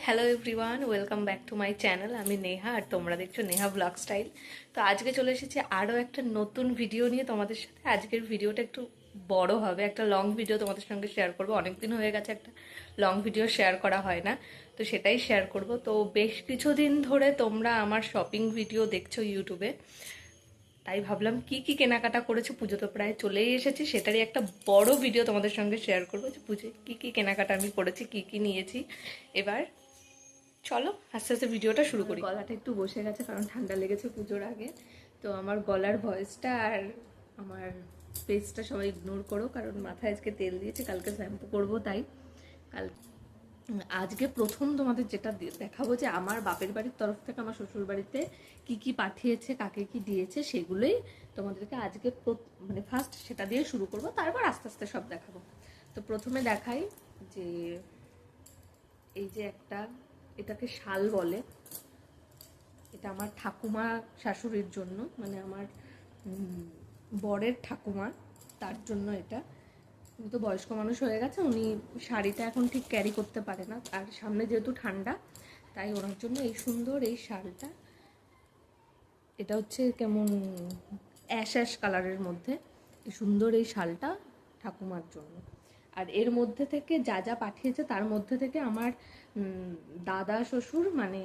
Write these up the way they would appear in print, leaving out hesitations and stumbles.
Hello everyone, welcome back to my channel. আমি নেহা আর তোমরা দেখছো নেহা ব্লগ স্টাইল। তো আজকে চলে এসেছি আরও একটা নতুন ভিডিও নিয়ে তোমাদের সাথে। আজকের ভিডিওটা একটু বড় হবে, একটা লং ভিডিও তোমাদের সঙ্গে শেয়ার করবো। অনেকদিন হয়ে গেছে একটা লং ভিডিও শেয়ার করা হয় না, তো সেটাই শেয়ার করব। তো বেশ কিছুদিন ধরে তোমরা আমার শপিং ভিডিও দেখছো ইউটিউবে, তাই ভাবলাম কি কি কেনাকাটা করেছি। পুজো তো প্রায় চলেই এসেছে, সেটারই একটা বড় ভিডিও তোমাদের সঙ্গে শেয়ার করবো যে পুজোয় কি কি কেনাকাটা আমি করেছি, কি কি নিয়েছি। এবার চলো আস্তে আস্তে ভিডিওটা শুরু করি। গলাটা একটু বসে গেছে কারণ ঠান্ডা লেগেছে পুজোর আগে। তো আমার গলার ভয়েসটা আর আমার ফেসটা সবাই ইগনোর করো, কারণ মাথায় আজকে তেল দিয়েছে, কালকে শ্যাম্পু করবো। তাই কাল আজকে প্রথম তোমাদের যেটা দেখাবো যে আমার বাপের বাড়ির তরফ থেকে আমার শ্বশুর বাড়িতে কি কি পাঠিয়েছে, কাকে কি দিয়েছে, সেগুলোই তোমাদেরকে আজকে মানে ফার্স্ট সেটা দিয়ে শুরু করব, তারপর আস্তে আস্তে সব দেখাবো। তো প্রথমে দেখাই যে এই যে একটা, এটাকে শাল বলে, এটা আমার ঠাকুমা শাশুড়ির জন্য, মানে আমার বরের ঠাকুমা, তার জন্য এটা। উনি তো বয়স্ক মানুষ হয়ে গেছে, উনি শাড়িটা এখন ঠিক ক্যারি করতে পারে না, আর সামনে যেহেতু ঠান্ডা, তাই ওনার জন্য এই সুন্দর এই শালটা। এটা হচ্ছে কেমন অ্যাশ অ্যাশ কালারের মধ্যে, এই সুন্দর এই শালটা ঠাকুমার জন্য। আর এর মধ্যে থেকে যা যা পাঠিয়েছে তার মধ্যে থেকে আমার দাদা শ্বশুর, মানে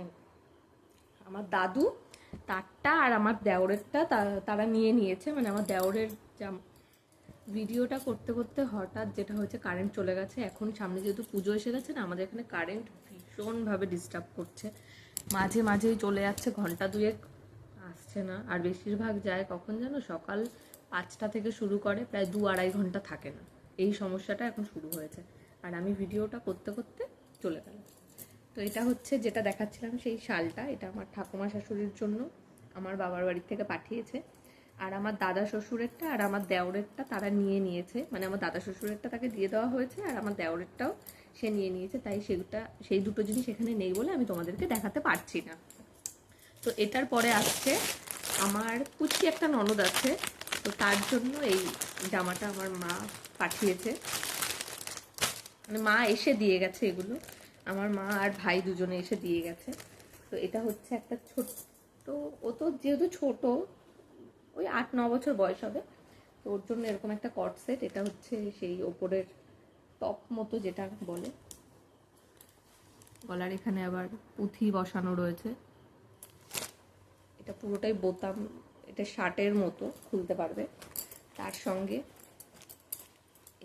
আমার দাদু তারটা আর আমার দেওরেরটা তারা নিয়ে নিয়েছে। মানে আমার দেওরের ভিডিওটা করতে করতে হঠাৎ যেটা হচ্ছে, কারেন্ট চলে গেছে। এখন সামনে যেহেতু পুজো এসে গেছে না, আমাদের এখানে কারেন্ট ভীষণভাবে ডিস্টার্ব করছে, মাঝে মাঝেই চলে যাচ্ছে, ঘন্টা দুয়েক আসছে না। আর বেশিরভাগ যায় কখন জানো, সকাল 5টা থেকে শুরু করে, প্রায় 2-2.5 ঘন্টা থাকে না। এই সমস্যাটা এখন শুরু হয়েছে, আর আমি ভিডিওটা করতে করতে চলে গেল। তো এটা হচ্ছে যেটা দেখাচ্ছিলাম, সেই শালটা, এটা আমার ঠাকুমা শাশুড়ির জন্য আমার বাবার বাড়ি থেকে পাঠিয়েছে। আর আমার দাদা শ্বশুরেরটা আর আমার দেওরেরটা তারা নিয়ে নিয়েছে, মানে আমার দাদা শ্বশুরেরটা তাকে দিয়ে দেওয়া হয়েছে, আর আমার দেওরেরটাও সে নিয়ে নিয়েছে। তাই সেই দুটো জিনিস এখানে নেই বলে আমি তোমাদেরকে দেখাতে পারছি না। তো এটার পরে আসছে আমার কুচি একটা ননদ আছে, তো তার জন্য এই জামাটা আমার মা পাঠিয়েছে, মানে মা এসে দিয়ে গেছে এগুলো, আমার মা আর ভাই দুজনে এসে দিয়ে গেছে। তো এটা হচ্ছে একটা ছোট্ট, ও তো যেহেতু ছোট, ওই 8-9 বছর বয়স হবে, তো ওর জন্য এরকম একটা কট সেট। এটা হচ্ছে সেই ওপরের টপ মতো যেটা বলে, গলার এখানে আবার পুঁথি বসানো রয়েছে। এটা পুরোটাই বোতাম, এটা শার্টের মতো খুলতে পারবে। তার সঙ্গে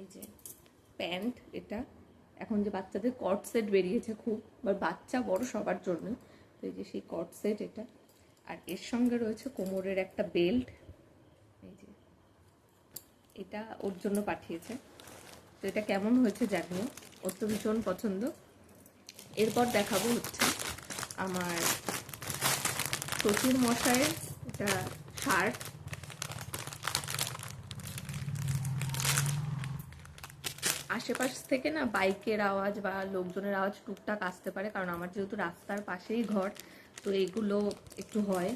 এই যে প্যান্ট, এটা এখন যে বাচ্চাদের কট সেট বেরিয়েছে খুব, বা বাচ্চা বড় সবার জন্য, তো এই যে সেই কট সেট এটা। আর এর সঙ্গে রয়েছে কোমরের একটা বেল্ট, এই যে এটা ওর জন্য পাঠিয়েছে। তো এটা কেমন হয়েছে জানিও, ওর তো ভীষণ পছন্দ। এরপর দেখাবো হচ্ছে আমার শ্বশুর মশাইয়ের এটা শার্ট। আশেপাশ থেকে না বাইকের আওয়াজ বা লোকজনের আওয়াজ টুকটাক আসতে পারে, কারণ আমার যেহেতু রাস্তার পাশেই ঘর, তো এগুলো একটু হয়।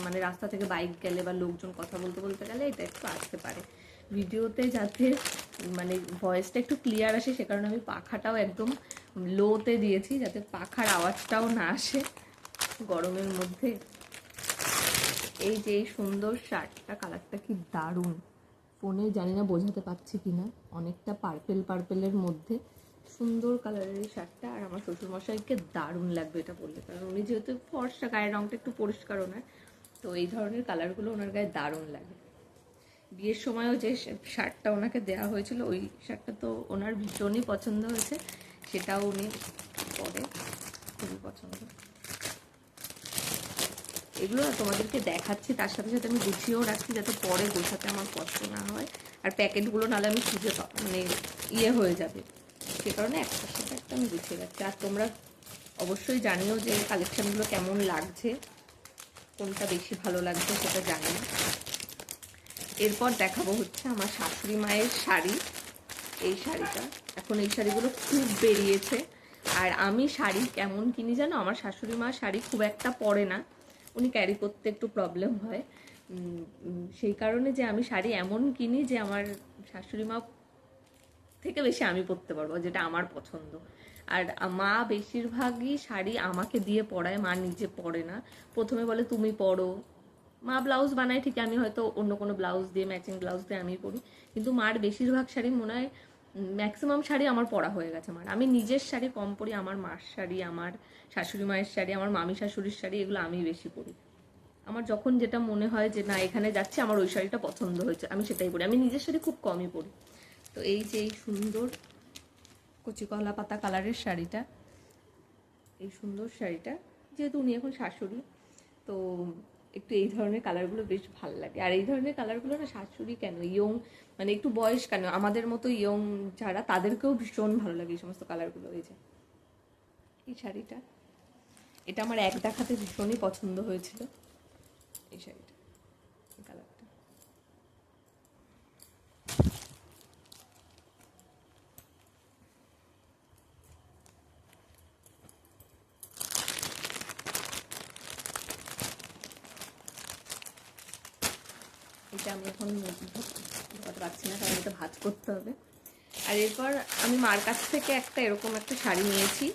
মানে রাস্তা থেকে বাইক গেলে বা লোকজন কথা বলতে বলতে গেলে এটা একটু আসতে পারে। ভিডিওতে যাতে মানে ভয়েসটা একটু ক্লিয়ার আসে, সে কারণে আমি পাখাটাও একদম লোতে দিয়েছি, যাতে পাখার আওয়াজটাও না আসে গরমের মধ্যে। এই যে এই সুন্দর শার্টটা, কালারটা কি দারুণ, ফোনে জানি না বোঝাতে পারছি কিনা, অনেকটা পার্পেলের মধ্যে সুন্দর কালারের এই শার্টটা। আর আমার শ্বশুরমশাইকে দারুণ লাগবে এটা পরলে, কারণ উনি যেহেতু ফর্সা, গায়ের রঙটা একটু পরিষ্কারও নয়, তো এই ধরনের কালারগুলো ওনার গায়ে দারুণ লাগে। বিয়ের সময়ও যে শার্টটা ওনাকে দেওয়া হয়েছিল, ওই শার্টটা তো ওনার ভীষণই পছন্দ হয়েছে, সেটাও উনি পরে, খুবই পছন্দ। এগুলো তোমাদেরকে দেখাচ্ছি, তার সাথে সাথে আমি গুছিয়েও রাখছি, যাতে পরে গোছাতে আমার কষ্ট না হয়, আর প্যাকেটগুলো নাহলে আমি খুঁজে মানে হয়ে যাবে, সে কারণে একটার সাথে একটা আমি গুছিয়ে রাখছি। আর তোমরা অবশ্যই জানিও যে কালেকশানগুলো কেমন লাগছে, কোনটা বেশি ভালো লাগছে সেটা জানি। এরপর দেখাবো হচ্ছে আমার শাশুড়ি মায়ের শাড়ি। এই শাড়িটা, এখন এই শাড়িগুলো খুব বেরিয়েছে। আর আমি শাড়ি কেমন কিনি জানো, আমার শাশুড়ি মা শাড়ি খুব একটা পরে না, উনি ক্যারি করতে একটু প্রবলেম হয়, সেই কারণে যে আমি শাড়ি এমন কিনি যে আমার শাশুড়ি মা থেকে বেশি আমি পরতে পারবো, যেটা আমার পছন্দ। আর মা বেশিরভাগই শাড়ি আমাকে দিয়ে পরায়, মা নিজে পরে না। প্রথমে বলে তুমি পরো, মা ব্লাউজ বানায় ঠিক, আমি হয়তো অন্য কোনো ব্লাউজ দিয়ে, ম্যাচিং ব্লাউজ দিয়ে আমি পরি, কিন্তু মার বেশিরভাগ শাড়ি মনে হয়, ম্যাক্সিমাম শাড়ি আমার পরা হয়ে গেছে মার। আমি নিজের শাড়ি কম পরি, আমার মার শাড়ি, আমার শাশুড়ি মায়ের শাড়ি, আমার মামি শাশুড়ির শাড়ি, এগুলো আমি বেশি পরি। আমার যখন যেটা মনে হয় যে না এখানে যাচ্ছে, আমার ওই শাড়িটা পছন্দ হয়েছে, আমি সেটাই পরি। আমি নিজের শাড়ি খুব কমই পরি। তো এই যে এই সুন্দর কচি কলা পাতা কালারের শাড়িটা, এই সুন্দর শাড়িটা, যেহেতু উনি এখন শাশুড়ি, তো একটু এই ধরনের কালারগুলো বেশ ভালো লাগে। আর এই ধরনের কালারগুলো না শাশুড়ি কেন, ইয়ং মানে একটু বয়স কেন, আমাদের মতো ইয়ং যারা, তাদেরকেও ভীষণ ভালো লাগে এই সমস্ত কালারগুলো। এই যে এই শাড়িটা, এটা আমার এক দেখাতে ভীষণই পছন্দ হয়েছিল, এই শাড়িটা, এই কালারটা। এটা আমি এখন ধোয়াতে পারছি না, কারণ এটা ভাঁজ করতে হবে। আর এরপর আমি মার কাছ থেকে একটা এরকম একটা শাড়ি নিয়েছি,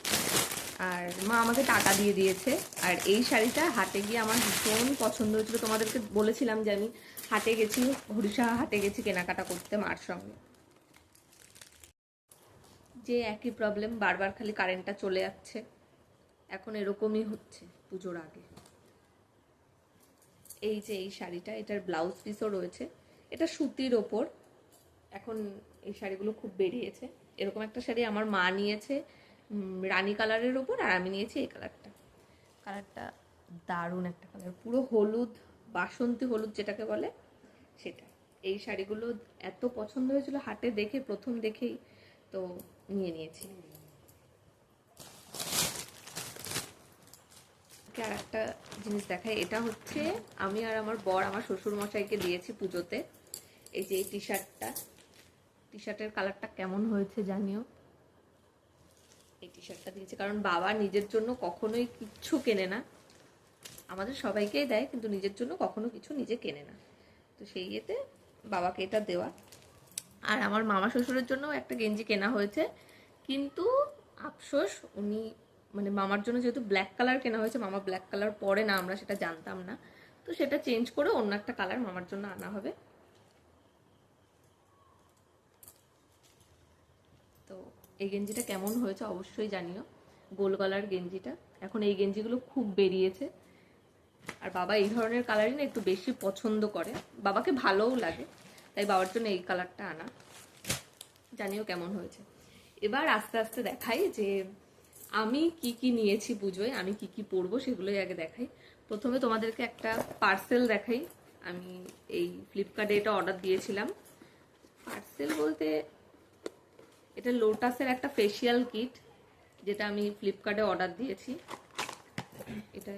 আর মা আমাকে টাকা দিয়ে দিয়েছে। আর এই শাড়িটা হাটে গিয়ে আমার ভীষণ পছন্দ হয়েছিল। তোমাদেরকে বলেছিলাম যে আমি হাটে গেছি, হরিষাহা হাটে গেছি কেনাকাটা করতে মার সঙ্গে। যে একই প্রবলেম, বারবার খালি কারেন্টটা চলে যাচ্ছে, এখন এরকমই হচ্ছে পুজোর আগে। এই যে এই শাড়িটা, এটার ব্লাউজ পিসও রয়েছে, এটা সুতির ওপর। এখন এই শাড়িগুলো খুব বেরিয়েছে। এরকম একটা শাড়ি আমার মা নিয়েছে রানী কালারের ওপর, আর আমি নিয়েছি এই কালারটা। কালারটা দারুণ একটা কালার, পুরো হলুদ, বাসন্তী হলুদ যেটাকে বলে সেটা। এই শাড়িগুলো এত পছন্দ হয়েছিল হাটে দেখে, প্রথম দেখেই তো নিয়ে নিয়েছি। আর একটা জিনিস দেখাই, এটা হচ্ছে আমি আর আমার বর আমার শ্বশুর মশাইকে দিয়েছি পুজোতে। এই যে এই টি শার্টটা, টি শার্টের কালারটা কেমন হয়েছে জানিও। এই টি শার্টটা দিয়েছে কারণ বাবা নিজের জন্য কখনোই কিচ্ছু কেনে না, আমাদের সবাইকেই দেয়, কিন্তু নিজের জন্য কখনো কিছু নিজে কেনে না, তো সেই ইয়েতে বাবাকে এটা দেওয়া। আর আমার মামা শ্বশুরের জন্য একটা গেঞ্জি কেনা হয়েছে, কিন্তু আফসোস উনি মানে মামার জন্য যেহেতু ব্ল্যাক কালার কেনা হয়েছে, মামা ব্ল্যাক কালার পরে না, আমরা সেটা জানতাম না, তো সেটা চেঞ্জ করে অন্য একটা কালার মামার জন্য আনা হবে। তো এই গেঞ্জিটা কেমন হয়েছে অবশ্যই জানিও, গোল গলার গেঞ্জিটা। এখন এই গেঞ্জিগুলো খুব বেরিয়েছে, আর বাবা এই ধরনের কালারই না একটু বেশি পছন্দ করে, বাবাকে ভালোও লাগে, তাই বাবার জন্য এই কালারটা আনা। জানিও কেমন হয়েছে। এবার আস্তে আস্তে দেখাই যে আমি কি কি নিয়েছি পুজোয়, আমি কি কি পরবো সেগুলোই আগে দেখাই। প্রথমে তোমাদেরকে একটা পার্সেল দেখাই। আমি এই ফ্লিপকার্টে এটা অর্ডার দিয়েছিলাম। পার্সেল বলতে এটা লোটাসের একটা ফেসিয়াল কিট, যেটা আমি ফ্লিপকার্টে অর্ডার দিয়েছি। এটা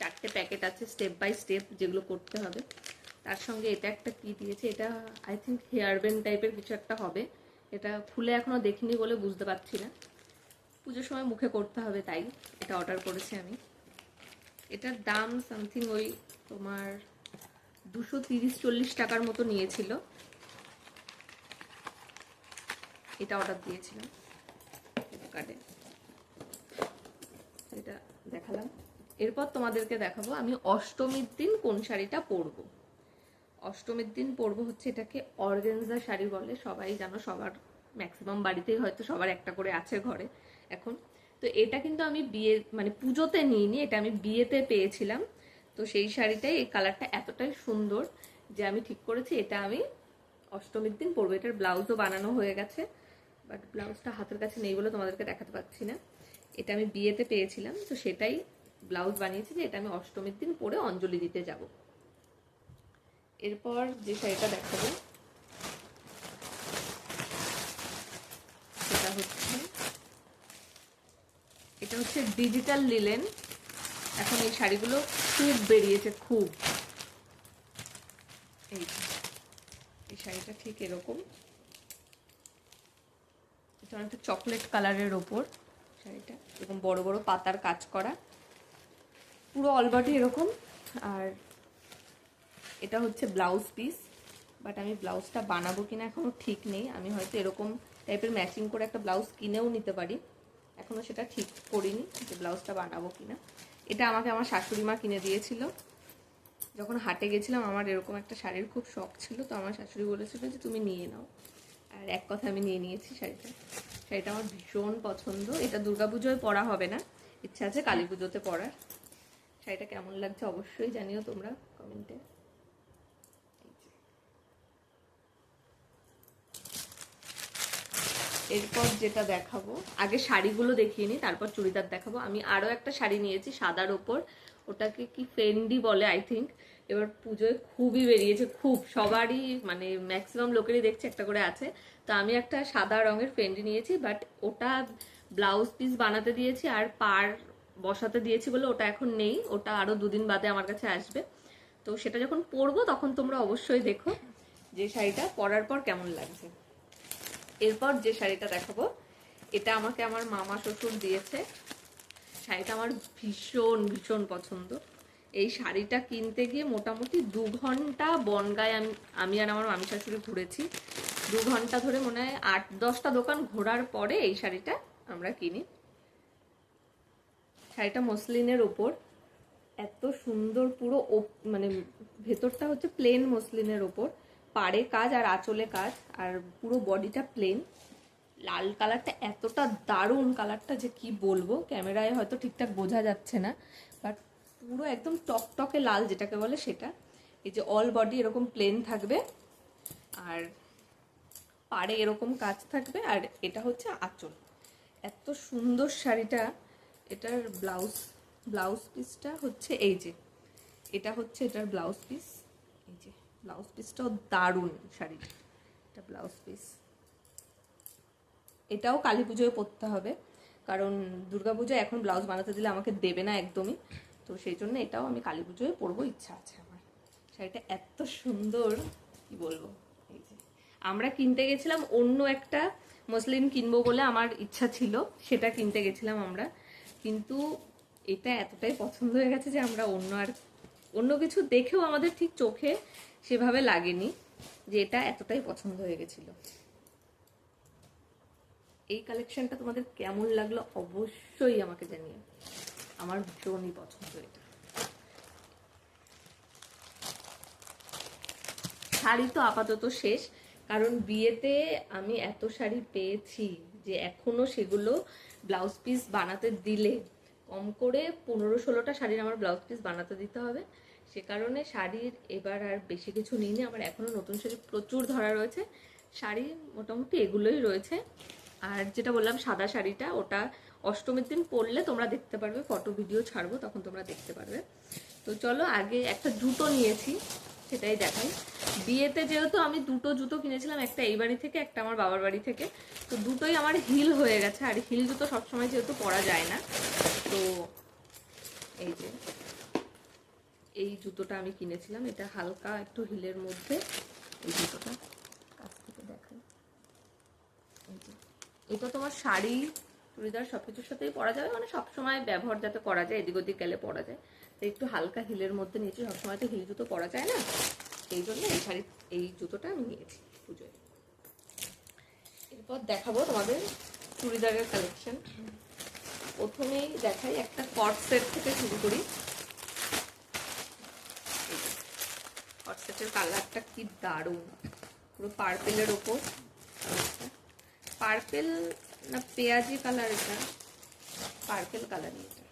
4টে প্যাকেট আছে, স্টেপ বাই স্টেপ যেগুলো করতে হবে। তার সঙ্গে এটা একটা কি দিয়েছে, এটা আই থিঙ্ক হেয়ার ব্যান্ড টাইপের কিছু একটা হবে। এটা খুলে এখনো দেখিনি বলে বুঝতে পারছি না, পুজোর সময় মুখে করতে হবে, তাই এটা অর্ডার করেছি আমি। এটার দাম সামথিং ওই তোমার 230-40 টাকার মতো নিয়েছিল। এটা অর্ডার দিয়েছিলাম ফ্লিপকার্টে, এটা দেখালাম। এরপর তোমাদেরকে দেখাবো আমি অষ্টমীর দিন কোন শাড়িটা পরবো। অষ্টমীর দিন পরবো হচ্ছে এটাকে অর্গানজা শাড়ি বলে, সবাই জানো, সবার ম্যাক্সিমাম বাড়িতেই হয়তো সবার একটা করে আছে ঘরে এখন। তো এটা কিন্তু আমি বিয়ে মানে পুজোতে নিইনি, এটা আমি বিয়েতে পেয়েছিলাম। তো সেই শাড়িটাই, এই কালারটা এতটাই সুন্দর যে আমি ঠিক করেছি এটা আমি অষ্টমীর দিন পরবো। এটার ব্লাউজও বানানো হয়ে গেছে, বাট ব্লাউজটা হাতের কাছে নেই বলে তোমাদেরকে দেখাতে পাচ্ছি না। এটা আমি বিয়েতে পেয়েছিলাম, তো সেটাই ব্লাউজ বানিয়েছি যে এটা আমি অষ্টমীর দিন পরে অঞ্জলি দিতে যাব। এরপর যে শাড়িটা দেখাবো সেটা হচ্ছে, এটা হচ্ছে ডিজিটাল লিলেন। এখন এই শাড়িগুলো খুব বেরিয়েছে, খুব। এই শাড়িটা ঠিক এরকম, এটা অনেকটা চকলেট কালারের ওপর শাড়িটা, এরকম বড় বড় পাতার কাজ করা, পুরো অলবডি এরকম। আর এটা হচ্ছে ব্লাউজ পিস, বাট আমি ব্লাউজটা বানাবো কিনা এখনো ঠিক নেই, আমি হয়তো এরকম টাইপের ম্যাচিং করে একটা ব্লাউজ কিনেও নিতে পারি। এখনও সেটা ঠিক করিনি যে ব্লাউজটা বানাবো কিনা। এটা আমাকে আমার শাশুড়ি মা কিনে দিয়েছিল যখন হাটে গেছিলাম। আমার এরকম একটা শাড়ির খুব শখ ছিল, তো আমার শাশুড়ি বলেছিল যে তুমি নিয়ে নাও, আর এক কথা আমি নিয়ে নিয়েছি শাড়িটা। শাড়িটা আমার ভীষণ পছন্দ। এটা দুর্গাপুজোয় পরা হবে না, ইচ্ছা আছে কালী পুজোতে পরার। শাড়িটা কেমন লাগছে অবশ্যই জানিও তোমরা কমেন্টে। এরপর যেটা দেখাবো, আগে শাড়িগুলো দেখিয়ে নিই, তারপর চুড়িদার দেখাবো। আমি আরও একটা শাড়ি নিয়েছি সাদার ওপর, ওটাকে কি ফেন্ডি বলে আই থিঙ্ক। এবার পুজোয় খুবই বেরিয়েছে, খুব সবারই মানে ম্যাক্সিমাম লোকেরই দেখছি একটা করে আছে। তো আমি একটা সাদা রঙের ফেন্ডি নিয়েছি, বাট ওটা ব্লাউজ পিস বানাতে দিয়েছি আর পার বসাতে দিয়েছি বলে ওটা এখন নেই, ওটা আরও 2 দিন বাদে আমার কাছে আসবে। তো সেটা যখন পরবো তখন তোমরা অবশ্যই দেখো যে শাড়িটা পরার পর কেমন লাগছে। এরপর যে শাড়িটা দেখাবো, এটা আমাকে আমার মামা শ্বশুর দিয়েছে। শাড়িটা আমার ভীষণ ভীষণ পছন্দ। এই শাড়িটা কিনতে গিয়ে মোটামুটি 2 ঘন্টা বনগায় আমি আর আমার মামি শাশুড়ি ঘুরেছি। 2 ঘন্টা ধরে মনে হয় 8-10টা দোকান ঘোরার পরে এই শাড়িটা আমরা কিনি। শাড়িটা মসলিনের ওপর, এত সুন্দর, পুরো মানে ভেতরটা হচ্ছে প্লেন মসলিনের ওপর, পাড়ে কাজ আর আঁচলে কাজ, আর পুরো বডিটা প্লেন। লাল কালারটা এতটা দারুণ কালারটা যে কি বলবো, ক্যামেরায় হয়তো ঠিকঠাক বোঝা যাচ্ছে না, বাট পুরো একদম টকটকে লাল যেটাকে বলে সেটা। এই যে অল বডি এরকম প্লেন থাকবে, আর পাড়ে এরকম কাজ থাকবে, আর এটা হচ্ছে আঁচল। এত সুন্দর শাড়িটা। এটার ব্লাউজ পিসটা হচ্ছে এই যে, এটা হচ্ছে এটার ব্লাউজ পিস। এই যে ব্লাউজ পিসটাও দারুণ শাড়িটা, এটা ব্লাউজ পিস। এটাও কালী পুজোয় পরতে হবে, কারণ দুর্গাপুজোয় এখন ব্লাউজ বানাতে দিলে আমাকে দেবে না একদমই, তো সেই জন্য এটাও আমি কালী পুজোয় পরবো, ইচ্ছা আছে আমার। শাড়িটা এত সুন্দর কি বলবো। এই যে আমরা কিনতে গেছিলাম অন্য একটা মসলিন কিনবো বলে আমার ইচ্ছা ছিল, সেটা কিনতে গেছিলাম আমরা, কিন্তু এটা এতটাই পছন্দ হয়ে গেছে যে আমরা অন্য কিছু দেখেও আমাদের ঠিক চোখে সেভাবে লাগেনি, যে এটা এতটাই পছন্দ হয়ে গেছিল। এই কালেকশনটা তোমাদের কেমন লাগলো অবশ্যই আমাকে জানিও, আমার ভীষণই পছন্দ এটা। শাড়ি তো আপাতত শেষ, কারণ বিয়েতে আমি এত শাড়ি পেয়েছি যে এখনো সেগুলো ব্লাউজ পিস বানাতে দিলে কম করে 15-16টা শাড়ির আমার ব্লাউজ পিস বানাতে দিতে হবে। সে কারণে শাড়ির এবার আর বেশি কিছু নিইনি, আমার এখনো নতুন শাড়ি প্রচুর ধরা রয়েছে। শাড়ি মোটামুটি এগুলোই রয়েছে। আর যেটা বললাম সাদা শাড়িটা, ওটা অষ্টমীর দিন পরলে তোমরা দেখতে পারবে, ফটো ভিডিও ছাড়বো তখন তোমরা দেখতে পারবে। তো চলো আগে একটা জুতো নিয়েছি সেটাই দেখাই। বিয়েতে যেহেতু আমি 2টো জুতো কিনেছিলাম, একটা এই বাড়ি থেকে একটা আমার বাবার বাড়ি থেকে, তো দুটোই আমার হিল হয়ে গেছে, আর হিল জুতো সবসময় যেহেতু পরা যায় না, তো এই যে এই জুতোটা আমি কিনেছিলাম। এটা হালকা একটু হিলের মধ্যে, এই জুতোটা কাছ থেকে দেখাই। এটা তোমার শাড়ি চুড়িদার সবকিছুর সাথেই পরা যাবে, মানে সবসময় ব্যবহার যাতে করা যায়, এদিক ওদিক গেলে পরা যায়। তো একটু হালকা হিলের মধ্যে নিয়েছি, সবসময় তো হিল জুতো পরা যায় না, এই জন্য এই জুতোটা আমি নিয়েছি পুজোয়। এরপর দেখাবো তোমাদের চুড়িদারের কালেকশন। প্রথমেই দেখাই একটা কট সেট থেকে শুরু করি। কট সেটের কালারটা কি দারুণ, পুরো পার্পেলের ওপর, পার্পেল না পেঁয়াজি কালার, এটা পার্পেল কালারই। এটা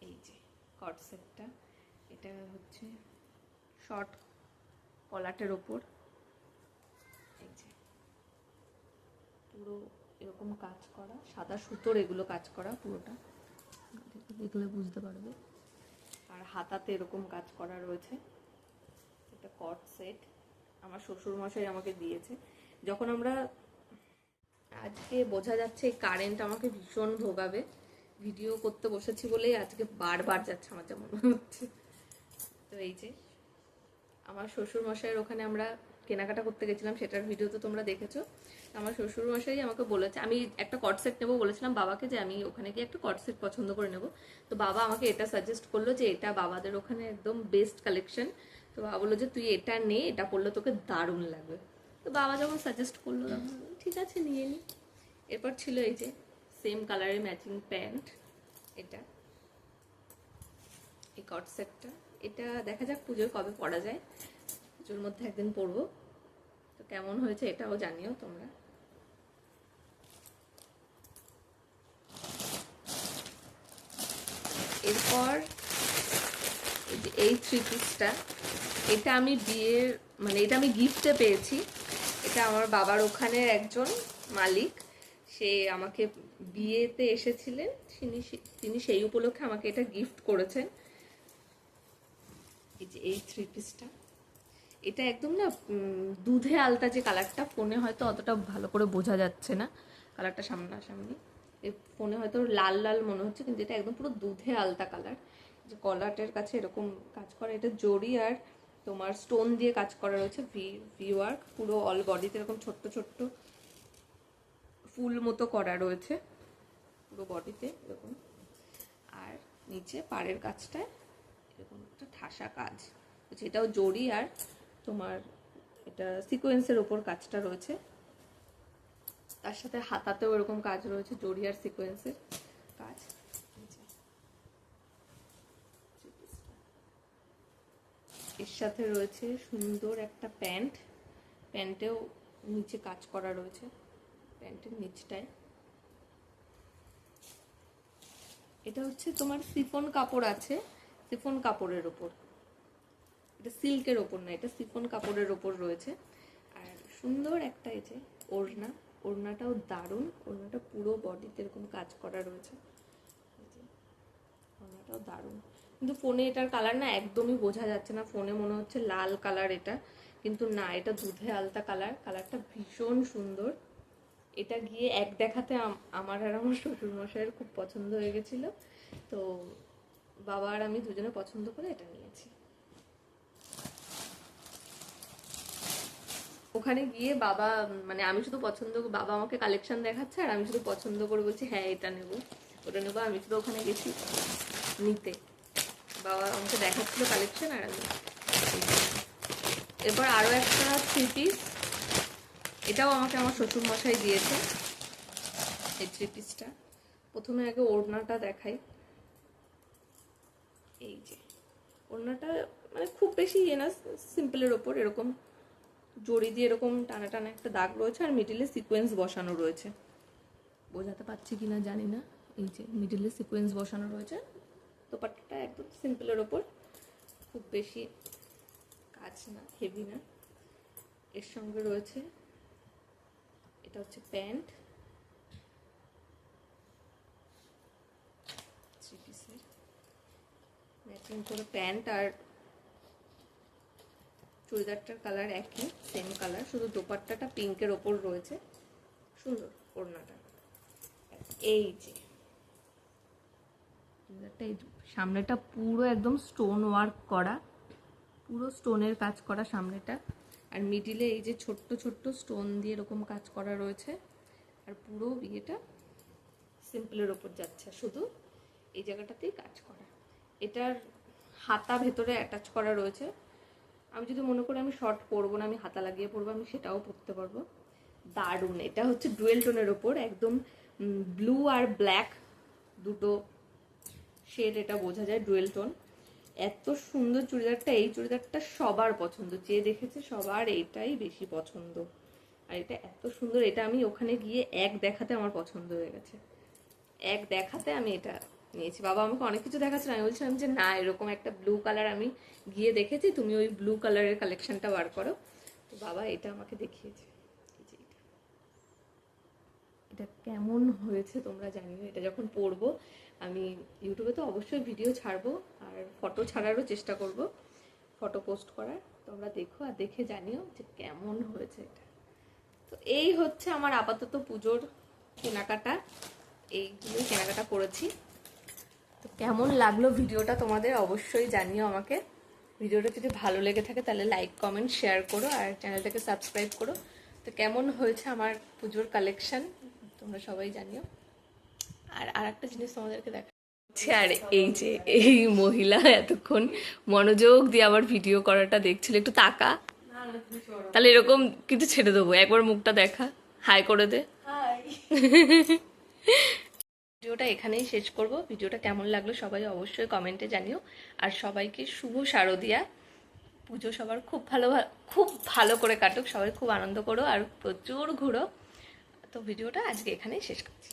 এই যে কট সেটটা, এটা হচ্ছে শর্ট কলাটের ওপর, এই যে পুরো এরকম কাজ করা, সাদা সুতোর এগুলো কাজ করা পুরোটা, দেখলে বুঝতে পারবে। আর হাতাতে এরকম কাজ করা রয়েছে। এটা কট সেট আমার শ্বশুরমশাই আমাকে দিয়েছে। যখন আমরা আজকে বোঝা যাচ্ছে কারেন্ট আমাকে ভীষণ ভোগাবে, ভিডিও করতে বসেছি বলেই আজকে বারবার যাচ্ছে আমার যা মনে হচ্ছে। তো এই যে আমার শ্বশুরমশাইয়ের ওখানে আমরা কেনাকাটা করতে গেছিলাম, সেটার ভিডিও তো তোমরা দেখেছো। আমার শ্বশুরমশাই আমাকে বলেছে, আমি একটা কট সেট নেবো বলেছিলাম বাবাকে, যে আমি ওখানে গিয়ে একটা কট সেট পছন্দ করে নেব। তো বাবা আমাকে এটা সাজেস্ট করলো যে এটা বাবাদের ওখানে একদম বেস্ট কালেকশন, তো বাবা বললো যে তুই এটা নে, এটা পরলে তোকে দারুণ লাগবে। তো বাবা যখন সাজেস্ট করলো তখন ঠিক আছে নিয়ে নি। এরপর ছিল এই যে সেম কালারের ম্যাচিং প্যান্ট, এটা এই কট সেটটা। এটা দেখা যাক পুজোয় কবে পরা যায়, পুজোর মধ্যে একদিন পরবো। তো কেমন হয়েছে এটাও জানিও তোমরা। এরপর এই থ্রি পিসটা, এটা আমি বিয়ের মানে এটা আমি গিফটে পেয়েছি। এটা আমার বাবার ওখানের একজন মালিক, সে আমাকে বিয়েতে এসেছিলেন, তিনি সেই উপলক্ষে আমাকে এটা গিফট করেছেন। এই যে এই থ্রি পিসটা, এটা একদম না দুধে আলতা যে কালারটা, ফোনে হয়তো অতটা ভালো করে বোঝা যাচ্ছে না কালারটা সামনাসামনি, এই ফোনে হয়তো লাল লাল মনে হচ্ছে, কিন্তু এটা একদম পুরো দুধে আলতা কালার। যে কলারটার কাছে এরকম কাজ করা, এটা জড়ি আর তোমার স্টোন দিয়ে কাজ করা রয়েছে, ভি ওয়ার্ক পুরো অল বডিতে এরকম ছোট্ট ছোট্ট ফুল মতো করা রয়েছে পুরো বডিতে এরকম। আর নিচে পাড়ের কাজটায় এরকম একটা ঠাসা কাজ, এটাও জড়ি আর তোমার এটা সিকোয়েন্সের ওপর কাজটা রয়েছে। তার সাথে হাতাতেও এরকম কাজ রয়েছে, জড়ি আর সিকোয়েন্সের কাজ। এর সাথে রয়েছে সুন্দর একটা প্যান্ট, প্যান্টেও নিচে কাজ করা রয়েছে, প্যান্টের নিচটায়। এটা হচ্ছে তোমার সিফন কাপড় আছে, সিফন কাপড়ের ওপর, এটা সিল্কের ওপর না, এটা সিফন কাপড়ের ওপর রয়েছে। আর সুন্দর একটা এই যে ওড়না, ওড়নাটাও দারুণ, ওড়নাটা পুরো বডিতে এরকম কাজ করা রয়েছে, ওড়নাটাও দারুণ। কিন্তু ফোনে এটার কালার না একদমই বোঝা যাচ্ছে না, ফোনে মনে হচ্ছে লাল কালার এটা, কিন্তু না, এটা দুধে আলতা কালার, কালারটা ভীষণ সুন্দর। এটা গিয়ে এক দেখাতে আমার আর আমার শ্বশুরমশাইয়ের খুব পছন্দ হয়ে গেছিল, তো বাবা আর আমি দুজনে পছন্দ করে এটা নিয়েছি। ওখানে গিয়ে বাবা মানে আমি শুধু পছন্দ, বাবা আমাকে কালেকশন দেখাচ্ছে আর আমি শুধু পছন্দ করে বলছি হ্যাঁ এটা নেবো ওটা নেবো। আমি শুধু ওখানে গেছি নিতে, বাবা আমাকে দেখাচ্ছিল কালেকশন আর আমি। এরপর আরও একটা থ্রি পিস, এটাও আমাকে আমার শ্বশুর মশাই দিয়েছে। এই থ্রি পিসটা প্রথমে আগে ওড়নাটা দেখাই। এই যে ওড়নাটা মানে খুব বেশি ইয়ে না, সিম্পলের ওপর এরকম জড়ি দিয়ে এরকম টানা টানা একটা দাগ রয়েছে, আর মিডিলে সিকোয়েন্স বসানো রয়েছে, বোঝাতে পারছি কিনা জানি না। এই যে মিডিলে সিকোয়েন্স বসানো রয়েছে, দোপাট্টাটা একদম সিম্পলের ওপর, খুব বেশি কাজ না, হেভি না। এর সঙ্গে রয়েছে এটা হচ্ছে প্যান্ট, থ্রি পিসের ম্যাচিং করে প্যান্ট, আর চুড়িদারটার কালার একই, সেম কালার, শুধু দোপাট্টাটা পিঙ্কের ওপর রয়েছে, সুন্দর ওড়নাটা। এই যে চুড়িদারটা, এই সামনেটা পুরো একদম স্টোন ওয়ার্ক করা, পুরো স্টোনের কাজ করা সামনেটা, আর মিডিলে এই যে ছোট্ট ছোট্ট স্টোন দিয়ে এরকম কাজ করা রয়েছে, আর পুরো বিয়েটা সিম্পলের ওপর যাচ্ছে, শুধু এই জায়গাটাতেই কাজ করা। এটার হাতা ভেতরে অ্যাটাচ করা রয়েছে, আমি যদি মনে করি আমি শর্ট পরবো না, আমি হাতা লাগিয়ে পরবো, আমি সেটাও পরতে পারবো। দারুণ। এটা হচ্ছে ডুয়েল টোনের ওপর, একদম ব্লু আর ব্ল্যাক দুটো শেড, এটা বোঝা যায় ডুয়েল টোন। এত সুন্দর চুড়িদারটা, এই চুড়িদারটা সবার পছন্দ, যে দেখেছে সবার এইটাই বেশি পছন্দ। আর এটা এত সুন্দর, এটা আমি ওখানে গিয়ে এক দেখাতে আমার পছন্দ হয়ে গেছে, এক দেখাতে আমি এটা নিয়েছি। বাবা আমাকে অনেক কিছু দেখাচ্ছিল, আমি বলছিলাম যে না এরকম একটা ব্লু কালার আমি গিয়ে দেখেছি, তুমি ওই ব্লু কালারের কালেকশনটা বার করো। তো বাবা এটা আমাকে দেখিয়েছে। এটা কেমন হয়েছে তোমরা জানিও, এটা যখন পরবো আমি ইউটিউবে তো অবশ্যই ভিডিও ছাড়বো, আর ফটো ছাড়ারও চেষ্টা করব, ফটো পোস্ট করার, তোমরা দেখো আর দেখে জানিও যে কেমন হয়েছে এটা। তো এই হচ্ছে আমার আপাতত পুজোর কেনাকাটা, এইগুলোই কেনাকাটা করেছি। তো কেমন লাগলো ভিডিওটা তোমাদের অবশ্যই জানিও আমাকে। ভিডিওটা যদি ভালো লেগে থাকে তাহলে লাইক কমেন্ট শেয়ার করো, আর চ্যানেলটাকে সাবস্ক্রাইব করো। তো কেমন হয়েছে আমার পুজোর কালেকশন তোমরা সবাই জানিও। আর একটা জিনিস তোমাদেরকে দেখা, আর এই যে এই মহিলা এতক্ষণ মনোযোগ দিয়ে আবার ভিডিও করাটা দেখছিল, একটু তাকা, তাহলে এরকম কিন্তু ছেড়ে দেবো, একবার মুখটা দেখা, হাই করে দে। ভিডিওটা এখানেই শেষ করব। ভিডিওটা কেমন লাগলো সবাই অবশ্যই কমেন্টে জানিও। আর সবাইকে শুভ শারদিয়া, পুজো সবার খুব ভালো করে কাটুক, সবাই খুব আনন্দ করো আর প্রচুর ঘুরো। তো ভিডিওটা আজকে এখানেই শেষ করছি।